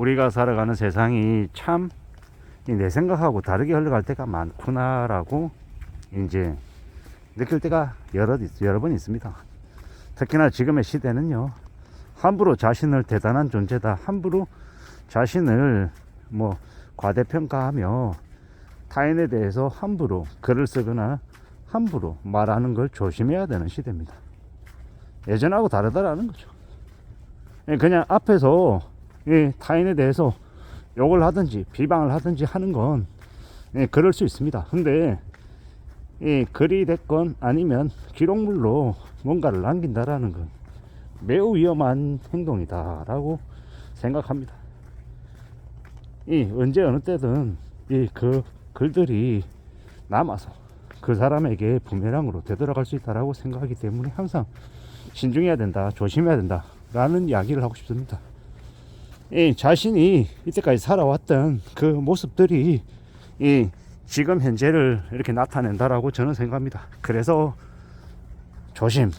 우리가 살아가는 세상이 참 내 생각하고 다르게 흘러갈 때가 많구나라고 이제 느낄 때가 여러 번 있습니다. 특히나 지금의 시대는요, 함부로 자신을 대단한 존재다, 함부로 자신을 뭐 과대평가하며 타인에 대해서 함부로 글을 쓰거나 함부로 말하는 걸 조심해야 되는 시대입니다. 예전하고 다르다라는 거죠. 그냥 앞에서 타인에 대해서 욕을 하든지 비방을 하든지 하는 건 그럴 수 있습니다. 근데 글이 됐건 아니면 기록물로 뭔가를 남긴다라는 건 매우 위험한 행동이다라고 생각합니다. 언제 어느 때든 그 글들이 남아서 그 사람에게 부메랑으로 되돌아갈 수 있다라고 생각하기 때문에 항상 신중해야 된다, 조심해야 된다 라는 이야기를 하고 싶습니다. 자신이 이때까지 살아왔던 그 모습들이 지금 현재를 이렇게 나타낸다라고 저는 생각합니다. 그래서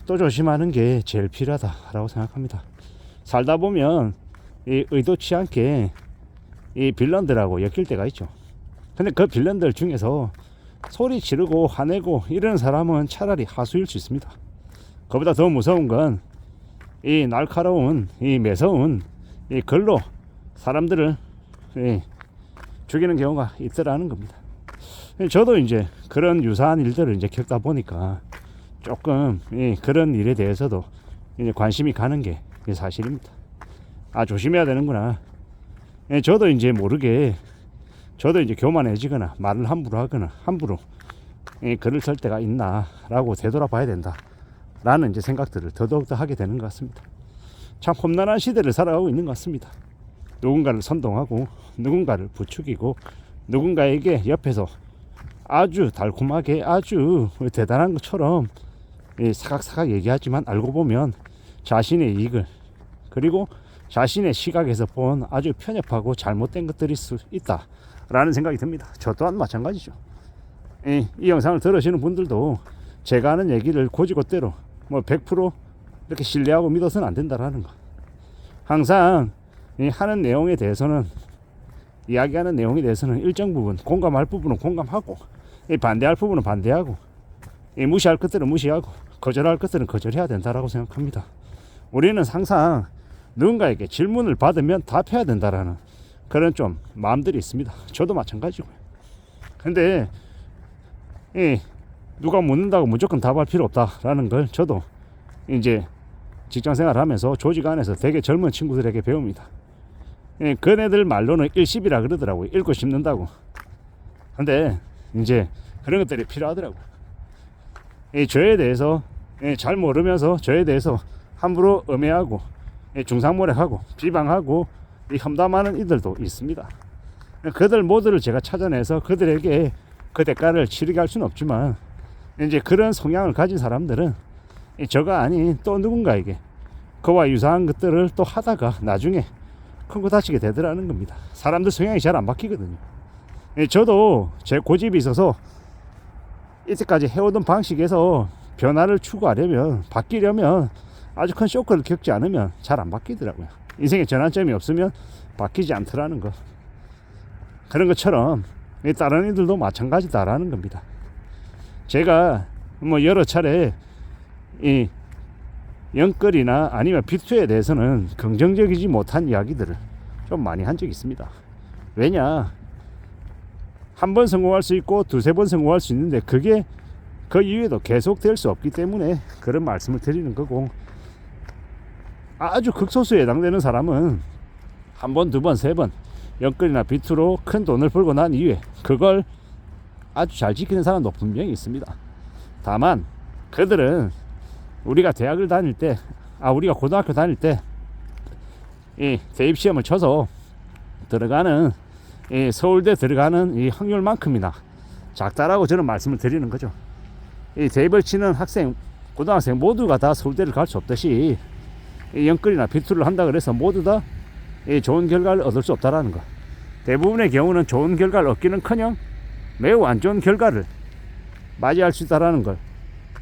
또 조심하는 게 제일 필요하다라고 생각합니다. 살다 보면 의도치 않게 빌런들하고 엮일 때가 있죠. 근데 그 빌런들 중에서 소리 지르고 화내고 이런 사람은 차라리 하수일 수 있습니다. 그보다 더 무서운 건 날카로운 매서운 글로 사람들을 죽이는 경우가 있더라는 겁니다. 저도 이제 그런 유사한 일들을 이제 겪다 보니까 조금 그런 일에 대해서도 이제 관심이 가는 게 사실입니다. 조심해야 되는구나. 저도 이제 모르게 저도 이제 교만해지거나 말을 함부로 하거나 함부로 글을 쓸 때가 있나 라고 되돌아봐야 된다 라는 이제 생각들을 더더욱더 하게 되는 것 같습니다. 참 험난한 시대를 살아가고 있는 것 같습니다. 누군가를 선동하고 누군가를 부추기고 누군가에게 옆에서 아주 달콤하게 아주 대단한 것처럼 사각사각 얘기하지만 알고 보면 자신의 이익을 그리고 자신의 시각에서 본 아주 편협하고 잘못된 것들일 수 있다 라는 생각이 듭니다. 저 또한 마찬가지죠. 이 영상을 들으시는 분들도 제가 하는 얘기를 곧이곧대로 뭐 100% 이렇게 신뢰하고 믿어서는 안 된다라는 거. 항상 하는 내용에 대해서는 이야기하는 내용에 대해서는 일정 부분 공감할 부분은 공감하고 반대할 부분은 반대하고 무시할 것들은 무시하고 거절할 것들은 거절해야 된다라고 생각합니다. 우리는 항상 누군가에게 질문을 받으면 답해야 된다라는 그런 좀 마음들이 있습니다. 저도 마찬가지고요. 근데 누가 묻는다고 무조건 답할 필요 없다라는 걸 저도 이제 직장생활 하면서 조직 안에서 되게 젊은 친구들에게 배웁니다. 그네들 말로는 일십이라 그러더라고요. 읽고 씹는다고. 근데 이제 그런 것들이 필요하더라고요. 저에 대해서 잘 모르면서 저에 대해서 함부로 음해하고 중상모략하고 비방하고 험담하는 이들도 있습니다. 그들 모두를 제가 찾아내서 그들에게 그 대가를 치르게 할 수는 없지만 이제 그런 성향을 가진 사람들은 저가 아닌 또 누군가에게 그와 유사한 것들을 또 하다가 나중에 큰 거 다치게 되더라는 겁니다. 사람들 성향이 잘 안 바뀌거든요. 저도 제 고집이 있어서 이때까지 해오던 방식에서 변화를 추구하려면 바뀌려면 아주 큰 쇼크를 겪지 않으면 잘 안 바뀌더라고요. 인생에 전환점이 없으면 바뀌지 않더라는 거. 그런 것처럼 다른 이들도 마찬가지다라는 겁니다. 제가 뭐 여러 차례 이 영끌이나 아니면 비투에 대해서는 긍정적이지 못한 이야기들을 좀 많이 한 적이 있습니다. 왜냐, 한 번 성공할 수 있고 두세 번 성공할 수 있는데 그게 그 이후에도 계속 될 수 없기 때문에 그런 말씀을 드리는 거고, 아주 극소수에 해당되는 사람은 한 번, 두 번, 세 번 영끌이나 비투로 큰 돈을 벌고 난 이후에 그걸 아주 잘 지키는 사람도 분명히 있습니다. 다만 그들은 우리가 대학을 다닐 때, 우리가 고등학교 다닐 때 이 대입시험을 쳐서 들어가는 서울대 들어가는 이 확률만큼이나 작다라고 저는 말씀을 드리는 거죠. 이 대입을 치는 학생, 고등학생 모두가 다 서울대를 갈 수 없듯이 이 영끌이나 비투를 한다 그래서 모두 다 좋은 결과를 얻을 수 없다라는 거. 대부분의 경우는 좋은 결과를 얻기는커녕 매우 안 좋은 결과를 맞이할 수 있다라는 걸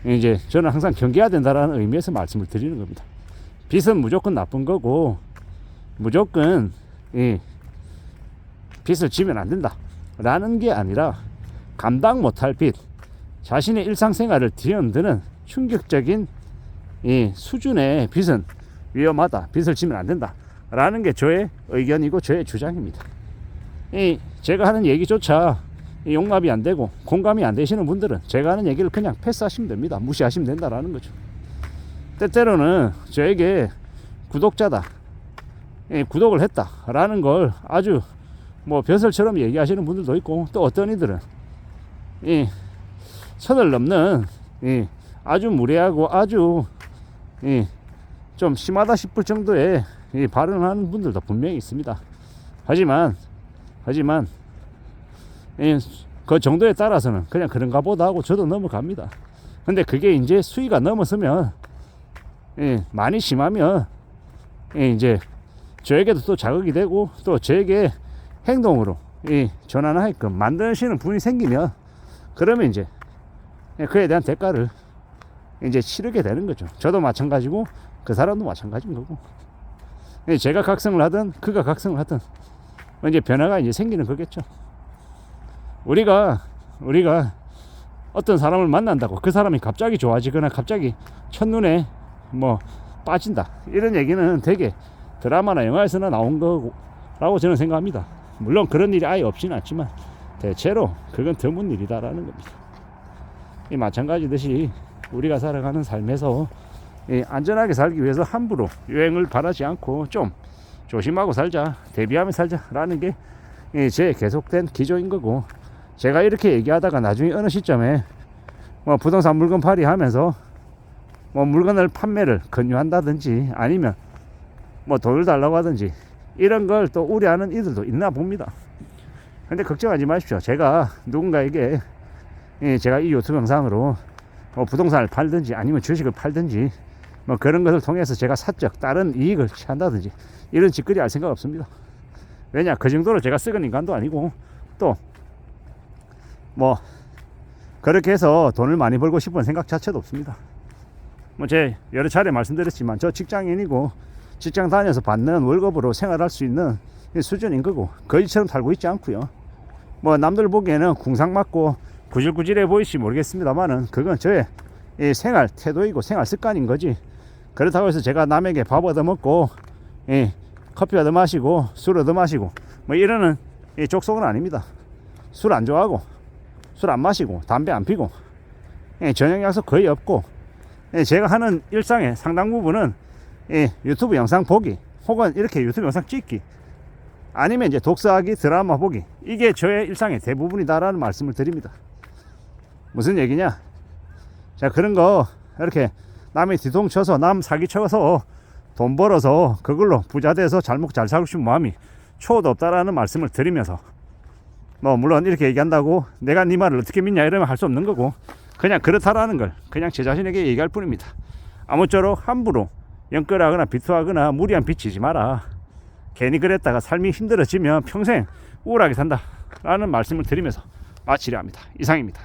이제 저는 항상 경계해야 된다라는 의미에서 말씀을 드리는 겁니다. 빚은 무조건 나쁜 거고 무조건 빚을 지면 안 된다 라는 게 아니라 감당 못할 빚, 자신의 일상생활을 뒤흔드는 충격적인 수준의 빚은 위험하다, 빚을 지면 안 된다 라는 게 저의 의견이고 저의 주장입니다. 제가 하는 얘기조차 용납이 안 되고 공감이 안 되시는 분들은 제가 하는 얘기를 그냥 패스하시면 됩니다. 무시하시면 된다라는 거죠. 때때로는 저에게 구독자다, 구독을 했다 라는 걸 아주 뭐 벼슬처럼 얘기하시는 분들도 있고, 또 어떤 이들은 선을 넘는 아주 무례하고 아주 좀 심하다 싶을 정도의 발언을 하는 분들도 분명히 있습니다. 하지만 그 정도에 따라서는 그냥 그런가 보다 하고 저도 넘어갑니다. 근데 그게 이제 수위가 넘어서면 많이 심하면 이제 저에게도 또 자극이 되고 또 저에게 행동으로 전환하게끔 만드시는 분이 생기면, 그러면 이제 그에 대한 대가를 이제 치르게 되는 거죠. 저도 마찬가지고 그 사람도 마찬가지인 거고, 제가 각성을 하든 그가 각성을 하든 이제 변화가 이제 생기는 거겠죠. 우리가 어떤 사람을 만난다고 그 사람이 갑자기 좋아지거나 갑자기 첫눈에 뭐 빠진다, 이런 얘기는 되게 드라마나 영화에서나 나온 거라고 저는 생각합니다. 물론 그런 일이 아예 없지는 않지만 대체로 그건 드문 일이다라는 겁니다. 마찬가지듯이 우리가 살아가는 삶에서 안전하게 살기 위해서 함부로 유행을 바라지 않고 좀 조심하고 살자, 대비하며 살자라는 게 제 계속된 기조인 거고, 제가 이렇게 얘기하다가 나중에 어느 시점에 뭐 부동산 물건 팔이 하면서 뭐 물건을 판매를 권유한다든지 아니면 뭐 돈을 달라고 하든지 이런 걸 또 우려하는 이들도 있나 봅니다. 근데 걱정하지 마십시오. 제가 누군가에게 제가 이 유튜브 영상으로 뭐 부동산을 팔든지 아니면 주식을 팔든지 뭐 그런 것을 통해서 제가 사적 다른 이익을 취한다든지 이런 짓거리 할 생각 없습니다. 왜냐, 그 정도로 제가 썩은 인간도 아니고, 또 뭐 그렇게 해서 돈을 많이 벌고 싶은 생각 자체도 없습니다. 뭐 제 여러 차례 말씀드렸지만 저 직장인이고 직장 다녀서 받는 월급으로 생활할 수 있는 수준인 거고, 거지처럼 살고 있지 않고요. 뭐 남들 보기에는 궁상 맞고 구질구질해 보일지 모르겠습니다만은 그건 저의 생활 태도이고 생활 습관인 거지, 그렇다고 해서 제가 남에게 밥 얻어먹고 커피 얻어마시고 술 얻어마시고 뭐 이러는 족속은 아닙니다. 술 안 좋아하고 술 안 마시고 담배 안 피고 저녁 약속 거의 없고, 제가 하는 일상의 상당 부분은 유튜브 영상 보기 혹은 이렇게 유튜브 영상 찍기 아니면 이제 독서하기, 드라마 보기, 이게 저의 일상의 대부분이다라는 말씀을 드립니다. 무슨 얘기냐? 자, 그런 거 이렇게 남의 뒤통쳐서 남 사기쳐서 돈 벌어서 그걸로 부자 돼서 잘 먹고 잘 살고 싶은 마음이 초도 없다라는 말씀을 드리면서, 뭐 물론 이렇게 얘기한다고 내가 네 말을 어떻게 믿냐 이러면 할 수 없는 거고, 그냥 그렇다라는 걸 그냥 제 자신에게 얘기할 뿐입니다. 아무쪼록 함부로 영끌하거나 비투하거나 무리한 빚지지 마라. 괜히 그랬다가 삶이 힘들어지면 평생 우울하게 산다 라는 말씀을 드리면서 마치려 합니다. 이상입니다.